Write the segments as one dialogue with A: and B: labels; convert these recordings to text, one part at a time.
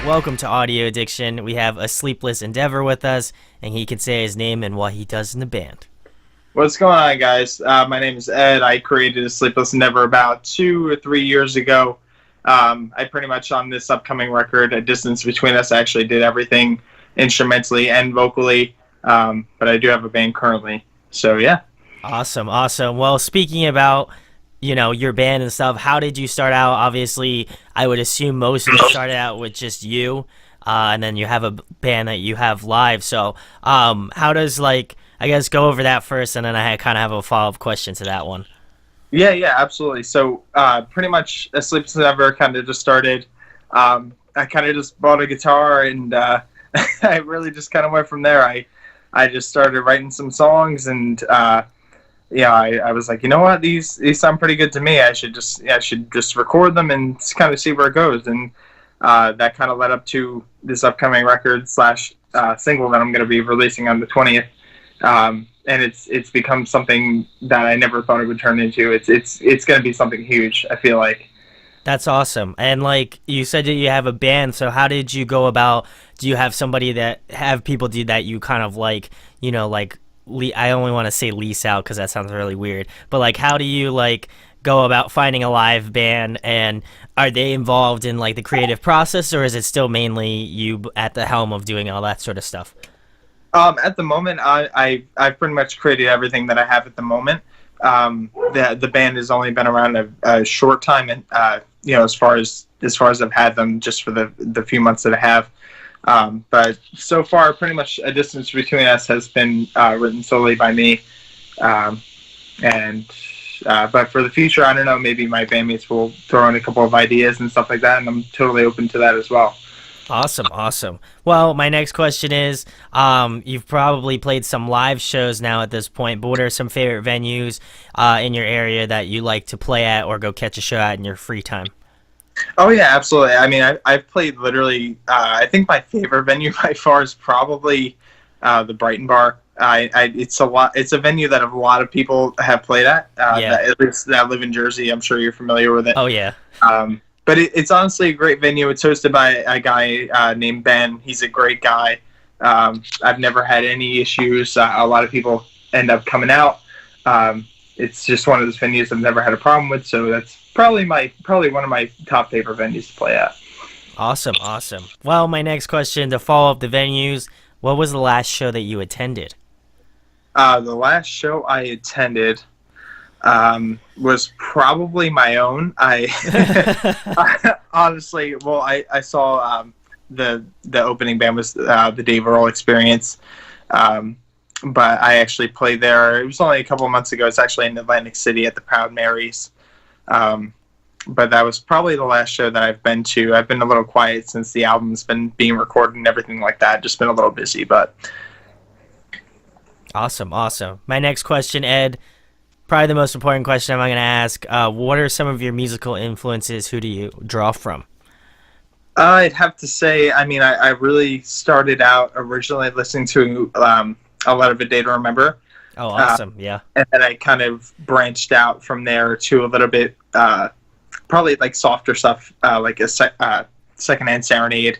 A: Welcome to Audio Addiction. We have A Sleepless Endeavor with us, and he can say his name and what he does in the band.
B: What's going on, guys? My name is Ed. I created A Sleepless Endeavor about 2 or 3 years ago. I pretty much, on this upcoming record, A Distance Between Us, I actually did everything instrumentally and vocally, but I do have a band currently. So, yeah.
A: Awesome. Well, speaking about, your band and stuff, how did you start out? Obviously, I would assume most of it started out with just you, and then you have a band that you have live. So, how does, I guess go over that first, and then I kind of have a follow-up question to that one.
B: Yeah, absolutely. So, pretty much, A Sleepless Endeavor kind of just started. I kind of just bought a guitar, and I really just kind of went from there. I just started writing some songs, and I was like, you know what, these sound pretty good to me. I should just record them and kind of see where it goes. And that kind of led up to this upcoming record slash single that I'm going to be releasing on the 20th. And it's become something that I never thought it would turn into. It's going to be something huge, I feel like.
A: That's awesome. And you said that you have a band, so how did you go about, do you have somebody that have people do that you kind of I only want to say lease out because that sounds really weird, but how do you go about finding a live band, and are they involved in the creative process, or is it still mainly you at the helm of doing all that sort of stuff?
B: At the moment, I've pretty much created everything that I have at the moment. The band has only been around a short time, and as far as I've had them, just for the few months that I have. But so far, pretty much A Distance Between Us has been written solely by me. But for the future, I don't know, maybe my bandmates will throw in a couple of ideas and stuff like that, and I'm totally open to that as well.
A: Awesome. Well, my next question is, you've probably played some live shows now at this point, but what are some favorite venues in your area that you like to play at or go catch a show at in your free time?
B: Oh yeah, absolutely. I mean, I've played literally. I think my favorite venue by far is probably the Brighton Bar. It's a venue that a lot of people have played at. At least that live in Jersey. I'm sure you're familiar with it.
A: Oh yeah.
B: But it's honestly a great venue. It's hosted by a guy named Ben. He's a great guy. I've never had any issues. A lot of people end up coming out. It's just one of those venues I've never had a problem with. So that's probably one of my top favorite venues to play at.
A: Awesome. Well, my next question, to follow up the venues, what was the last show that you attended?
B: The last show I attended was probably my own. I honestly, well, I saw the opening band was the Dave Earl Experience, but I actually played there. It was only a couple of months ago. It's actually in Atlantic City at the Proud Marys. But that was probably the last show that I've been to. I've been a little quiet since the album's been being recorded and everything like that. Just been a little busy, but
A: awesome. My next question, Ed, probably the most important question I'm going to ask. What are some of your musical influences? Who do you draw from?
B: I'd have to say, I mean, I really started out originally listening to a lot of A Day to Remember.
A: Oh, awesome. Yeah.
B: And then I kind of branched out from there to a little bit, probably softer stuff, like a Secondhand Serenade,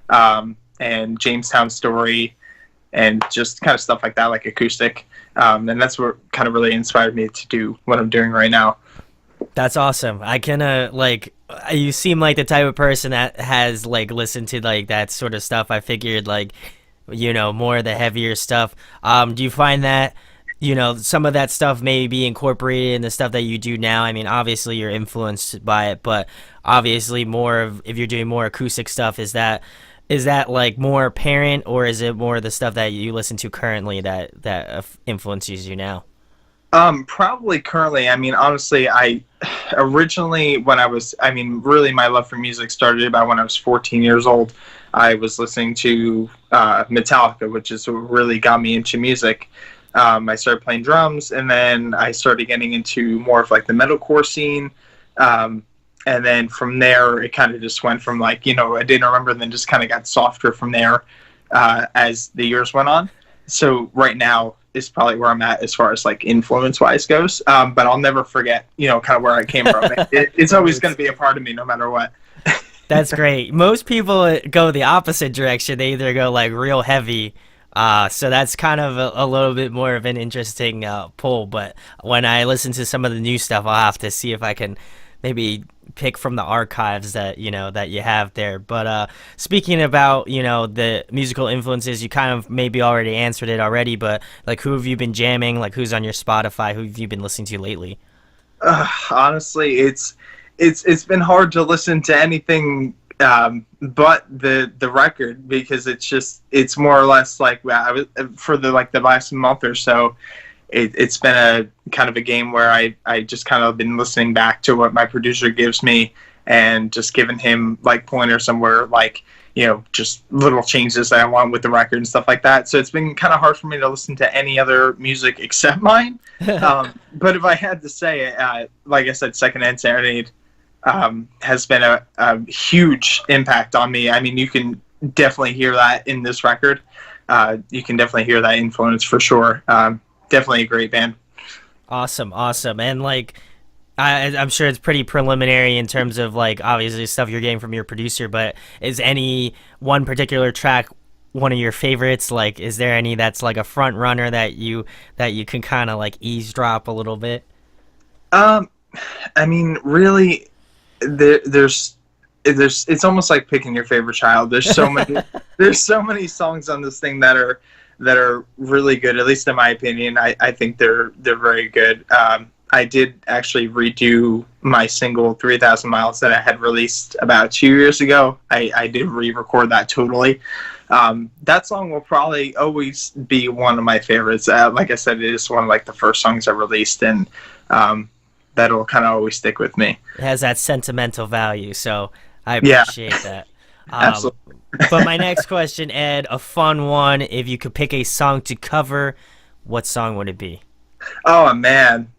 B: and Jamestown Story, and just kind of stuff like that, like acoustic. And that's what kind of really inspired me to do what I'm doing right now.
A: That's awesome. I can, you seem like the type of person that has, listened to, that sort of stuff. I figured, more of the heavier stuff. Do you find that, some of that stuff may be incorporated in the stuff that you do now? I mean, obviously you're influenced by it, but obviously if you're doing more acoustic stuff, is that more apparent, or is it more the stuff that you listen to currently that influences you now?
B: Probably currently. I mean, honestly, I originally, really my love for music started about when I was 14 years old. I was listening to Metallica, which is what really got me into music. I started playing drums, and then I started getting into more of the metalcore scene. And then from there, it kind of just went from I didn't remember, and then just kind of got softer from there as the years went on. So right now is probably where I'm at as far as influence-wise goes. But I'll never forget, kind of where I came from. It's always going to be a part of me no matter what.
A: That's great. Most people go the opposite direction. They either go like real heavy. So that's kind of a little bit more of an interesting pull. But when I listen to some of the new stuff, I'll have to see if I can maybe pick from the archives that that you have there. But speaking about the musical influences, you kind of maybe already answered it already. But like, who have you been jamming? Like, who's on your Spotify? Who have you been listening to lately?
B: Honestly, it's been hard to listen to anything but the record, because it's more or less like for the last month or so. It's been a kind of a game where I just kind of been listening back to what my producer gives me and just giving him like pointers somewhere, like just little changes that I want with the record and stuff like that. So it's been kind of hard for me to listen to any other music except mine. But if I had to say, like I said, Secondhand Serenade has been a huge impact on me. I mean, you can definitely hear that in this record. You can definitely hear that influence for sure. Definitely a great band.
A: Awesome, awesome. And like, I'm sure it's pretty preliminary in terms of like obviously stuff you're getting from your producer, but is any one particular track one of your favorites? Like, is there any that's like a front runner that you can kind of like eavesdrop a little bit?
B: I mean, really, there's it's almost like picking your favorite child. There's so many there's so many songs on this thing that are really good. At least in my opinion, I think they're very good. I did actually redo my single 3,000 Miles that I had released about 2 years ago. I did re-record that totally. That song will probably always be one of my favorites. Like I said, it is one of like the first songs I released, and that'll kind of always stick with me.
A: It has that sentimental value, so I
B: Yeah,
A: appreciate that.
B: absolutely.
A: But my next question, Ed, a fun one. If you could pick a song to cover, what song would it be?
B: Oh man,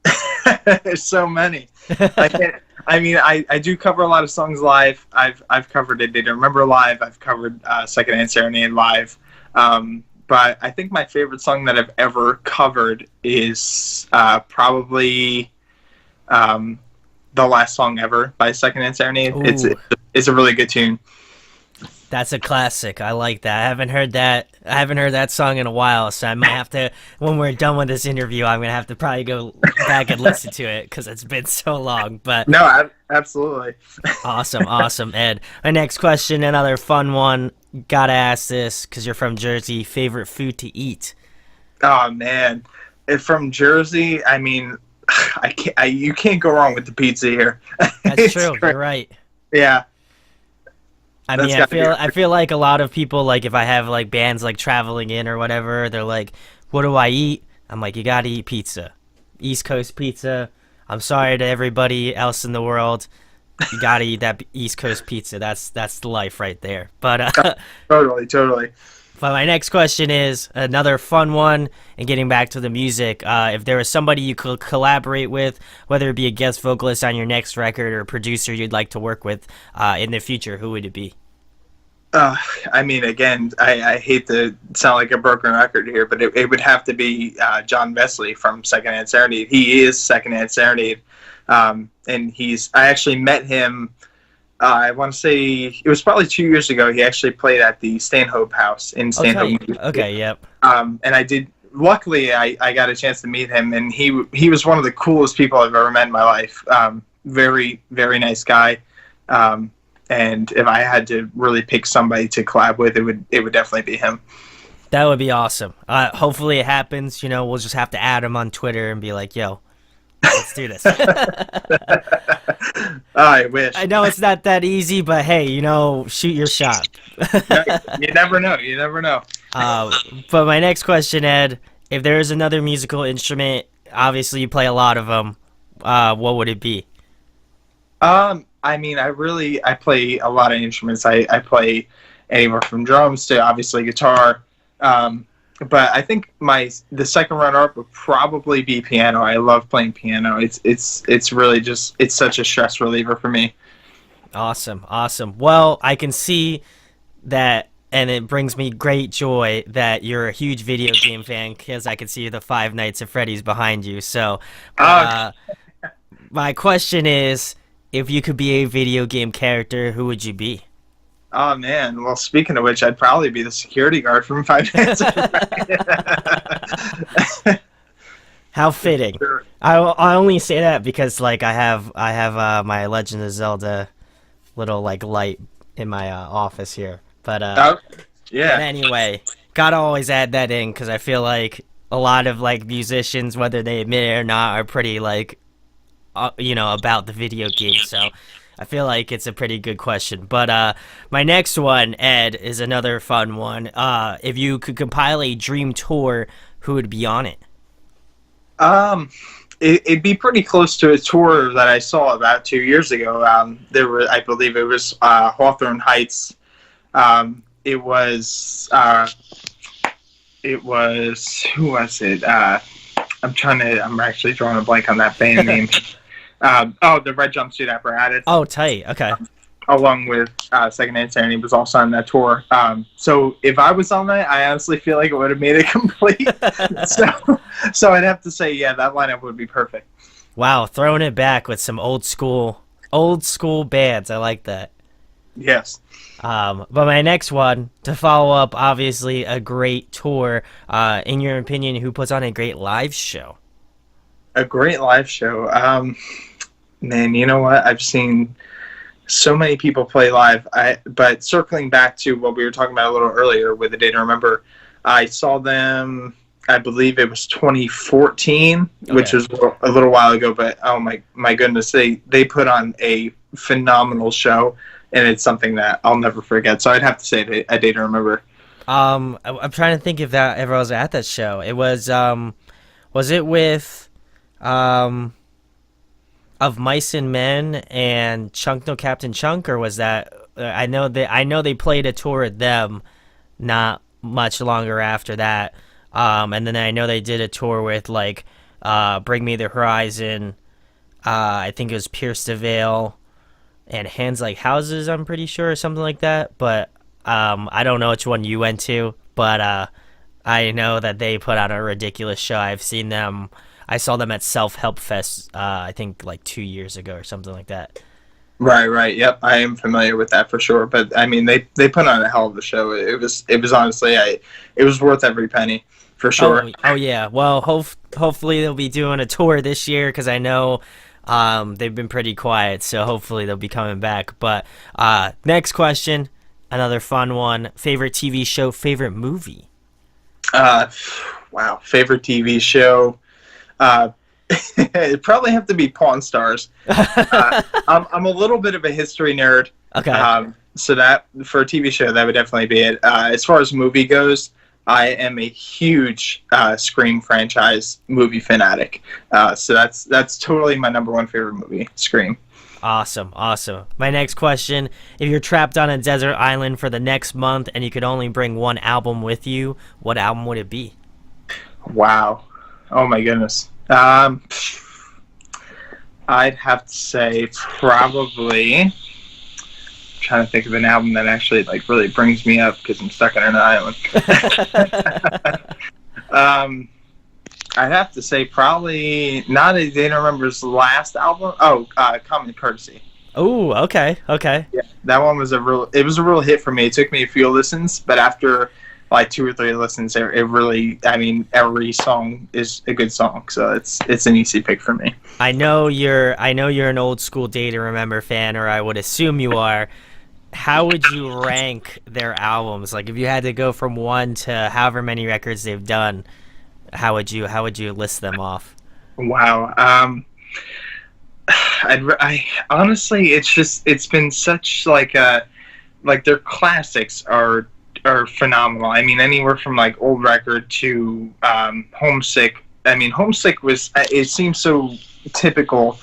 B: there's so many. I can't. I mean, I do cover a lot of songs live. I've covered "A Day to Remember" live. I've covered "Secondhand Serenade" live. But I think my favorite song that I've ever covered is probably "The Last Song Ever" by Secondhand Serenade.
A: Ooh.
B: It's a really good tune.
A: That's a classic. I like that. I haven't heard that. I haven't heard that song in a while, so I might have to. When we're done with this interview, I'm gonna have to probably go back and listen to it because it's been so long. But
B: No, absolutely.
A: awesome, awesome, Ed. My next question, another fun one. Gotta ask this because you're from Jersey. Favorite food to eat?
B: Oh man, from Jersey, I mean, you can't go wrong with the pizza here.
A: That's
B: It's
A: true.
B: great.
A: You're right.
B: Yeah.
A: I
B: That's
A: mean,
B: gotta be your
A: I feel like a lot of people, like if I have like bands like traveling in or whatever, they're like, "What do I eat?" I'm like, "You gotta eat pizza, East Coast pizza." I'm sorry to everybody else in the world, you gotta eat that East Coast pizza. That's the life right there. But
B: Totally.
A: but my next question is another fun one. And getting back to the music, if there was somebody you could collaborate with, whether it be a guest vocalist on your next record or a producer you'd like to work with in the future, who would it be?
B: I mean, again, I hate to sound like a broken record here, but it would have to be John Vesley from Secondhand Serenade. He is Secondhand Serenade, and I actually met him. I want to say it was probably 2 years ago. He actually played at the Stanhope House in Stanhope.
A: Okay. Okay. Yep.
B: And I did. Luckily, I got a chance to meet him, and he was one of the coolest people I've ever met in my life. Very, very nice guy. And if I had to really pick somebody to collab with, it would definitely be him.
A: That would be awesome. Hopefully it happens. We'll just have to add him on Twitter and be like, "Yo, let's do this."
B: I wish.
A: I know it's not that easy, but hey, shoot your shot.
B: You never know. You never know.
A: But my next question, Ed, if there is another musical instrument, obviously you play a lot of them. What would it be?
B: I mean, I play a lot of instruments. I play anywhere from drums to obviously guitar. But I think the second runner-up would probably be piano. I love playing piano. It's really it's such a stress reliever for me.
A: Awesome, awesome. Well, I can see that, and it brings me great joy that you're a huge video game fan because I can see the Five Nights at Freddy's behind you. So, my question is if you could be a video game character, who would you be?
B: Oh man. Well, speaking of which, I'd probably be the security guard from Five Nights at Freddy's.
A: How fitting.
B: Sure.
A: I only say that because like I have my Legend of Zelda little like light in my office here.
B: Oh,
A: But
B: yeah.
A: anyway, gotta always add that in because I feel like a lot of like musicians, whether they admit it or not, are pretty like about the video game. So I feel like it's a pretty good question. But my next one, Ed, is another fun one. If you could compile a dream tour, who would be on it?
B: Um, it'd be pretty close to a tour that I saw about 2 years ago. I believe it was Hawthorne Heights. It was who was it? I'm actually drawing a blank on that band name. The Red Jumpsuit Apparatus.
A: Oh, tight. Okay.
B: Along with Second Insanity was also on that tour. So if I was on that, I honestly feel like it would have made it complete. so I'd have to say, yeah, that lineup would be perfect.
A: Wow, throwing it back with some old school bands. I like that.
B: Yes.
A: But my next one, to follow up, obviously a great tour. In your opinion, who puts on a great live show?
B: A great live show. Man, you know what? I've seen so many people play live. But circling back to what we were talking about a little earlier with The Day to Remember, I saw them, I believe it was 2014, which was a little while ago, but oh my goodness, they put on a phenomenal show, and it's something that I'll never forget. So I'd have to say A Day to Remember.
A: I'm trying to think if that ever was at that show. It was it with Of Mice and Men and Chunk No Captain Chunk, or was that I know they played a tour at them not much longer after that. And then I know they did a tour with like Bring Me the Horizon, I think it was Pierce the Veil and Hands Like Houses, I'm pretty sure, or something like that. But I don't know which one you went to, but I know that they put on a ridiculous show. I saw them at Self Help Fest, I think like 2 years ago or something like that.
B: Right. Yep, I am familiar with that for sure. But I mean, they put on a hell of a show. It was honestly, it was worth every penny for sure.
A: Oh yeah. Well, hopefully they'll be doing a tour this year because I know they've been pretty quiet. So hopefully they'll be coming back. But next question, another fun one. Favorite TV show, favorite movie?
B: Wow, favorite TV show. It'd probably have to be Pawn Stars. I'm a little bit of a history nerd.
A: Okay.
B: So that for a TV show, that would definitely be it. As far as movie goes, I am a huge Scream franchise movie fanatic. So that's totally my number one favorite movie, Scream.
A: Awesome. My next question, if you're trapped on a desert island for the next month and you could only bring one album with you, what album would it be?
B: Wow. Oh my goodness. I'd have to say probably. I'm trying to think of an album that actually like really brings me up because I'm stuck on an island. I'd have to say probably not A Day to Remember's last album. Oh, Common Courtesy.
A: Oh, okay.
B: Yeah, that one was a real hit for me. It took me a few listens, but after like 2 or 3 listens, it really, I mean, every song is a good song, so it's an easy pick for me.
A: I know you're an old school Day to Remember fan, or I would assume you are. How would you rank their albums? Like if you had to go from 1 to however many records they've done, how would you list them off?
B: Wow. I honestly, it's been such like their classics are phenomenal. I mean, anywhere from like Old Record to Homesick. I mean, Homesick it seems so typical,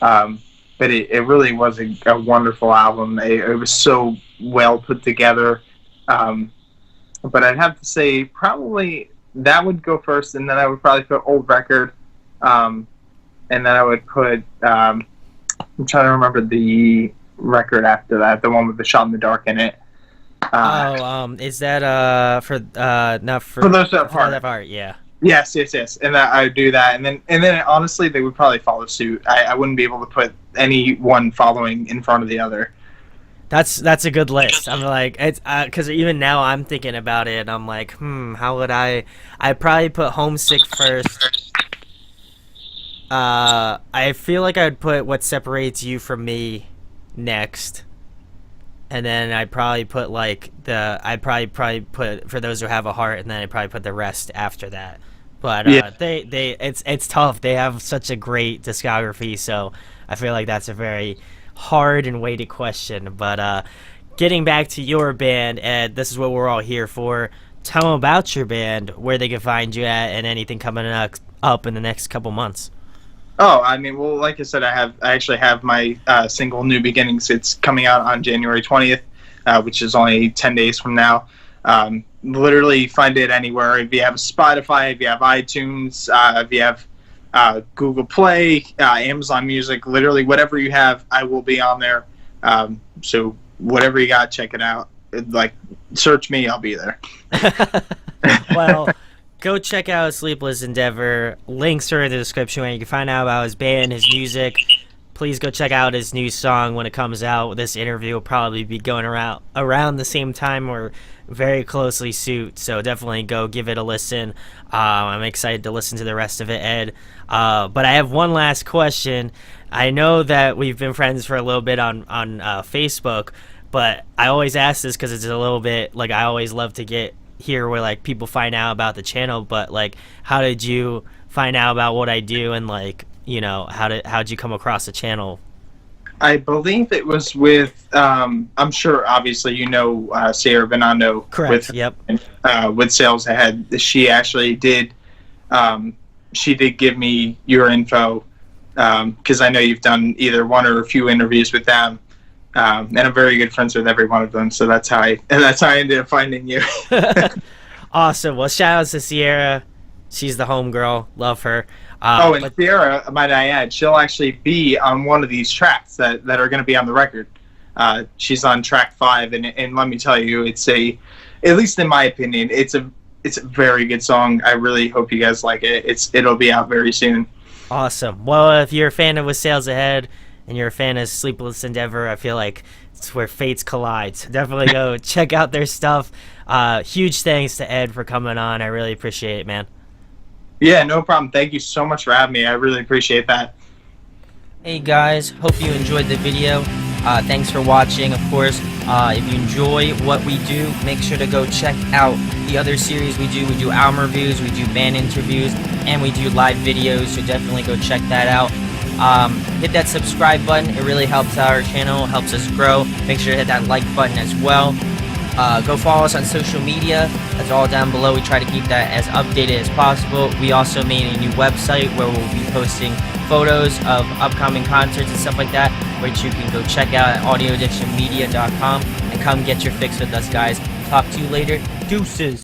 B: but it really was a wonderful album. It was so well put together. But I'd have to say probably that would go first, and then I would probably put Old Record, and then I would put I'm trying to remember the record after that, the one with the Shot in the Dark in it.
A: Is that for not for
B: Those That Have Heart?
A: Heart? Yeah.
B: Yes, and that I would do that, and then honestly, they would probably follow suit. I wouldn't be able to put any one following in front of the other.
A: That's a good list. I'm like, it's because even now I'm thinking about it. I'm like, how would I probably put Homesick first. I feel like I'd put What Separates You From Me next, and then I'd probably put I'd probably put For Those Who Have a Heart, and then I'd probably put the rest after that. But
B: Yeah,
A: it's tough. They have such a great discography, so I feel like that's a very hard and weighted question. But getting back to your band, Ed, this is what we're all here for. Tell them about your band, where they can find you at, and anything coming up in the next couple months.
B: Oh, I mean, well, like I said, I actually have my single "New Beginnings." It's coming out on January 20th, which is only 10 days from now. Literally, find it anywhere. If you have Spotify, if you have iTunes, if you have Google Play, Amazon Music, literally whatever you have, I will be on there. So whatever you got, check it out. Like, search me, I'll be there.
A: Well, go check out Sleepless Endeavor. Links are in the description where you can find out about his band, his music. Please go check out his new song when it comes out. This interview will probably be going around the same time or very closely suit, so definitely go give it a listen. I'm excited to listen to the rest of it, Ed. But I have one last question. I know that we've been friends for a little bit on Facebook, but I always ask this because it's a little bit like I always love to hear where like people find out about the channel. But like, how did you find out about what I do, and like, how'd you come across the channel?
B: I believe it was with, I'm sure, obviously, Sierra Bernardo.
A: Correct. Yep.
B: With Sales Ahead. She actually did, she did give me your info, because I know you've done either one or a few interviews with them, and I'm very good friends with every one of them. So that's how I ended up finding you.
A: Awesome. Well, shout outs to Sierra. She's the homegirl. Love her.
B: Sierra, might I add, she'll actually be on one of these tracks that are going to be on the record. She's on track 5, and let me tell you, at least in my opinion, it's a very good song. I really hope you guys like it. It'll be out very soon.
A: Awesome. Well, if you're a fan of With Sales Ahead and you're a fan of Sleepless Endeavor, I feel like it's where fates collide. So definitely go check out their stuff. Huge thanks to Ed for coming on. I really appreciate it, man.
B: Yeah, no problem. Thank you so much for having me. I really appreciate that.
A: Hey guys, hope you enjoyed the video. Thanks for watching. Of course, if you enjoy what we do, make sure to go check out the other series we do. We do album reviews, we do band interviews, and we do live videos, so definitely go check that out. Hit that subscribe button. It really helps our channel, helps us grow. Make sure to hit that like button as well. Go follow us on social media. That's all down below. We try to keep that as updated as possible. We also made a new website where we'll be posting photos of upcoming concerts and stuff like that, which you can go check out at audioaddictionmedia.com and come get your fix with us, guys. Talk to you later. Deuces.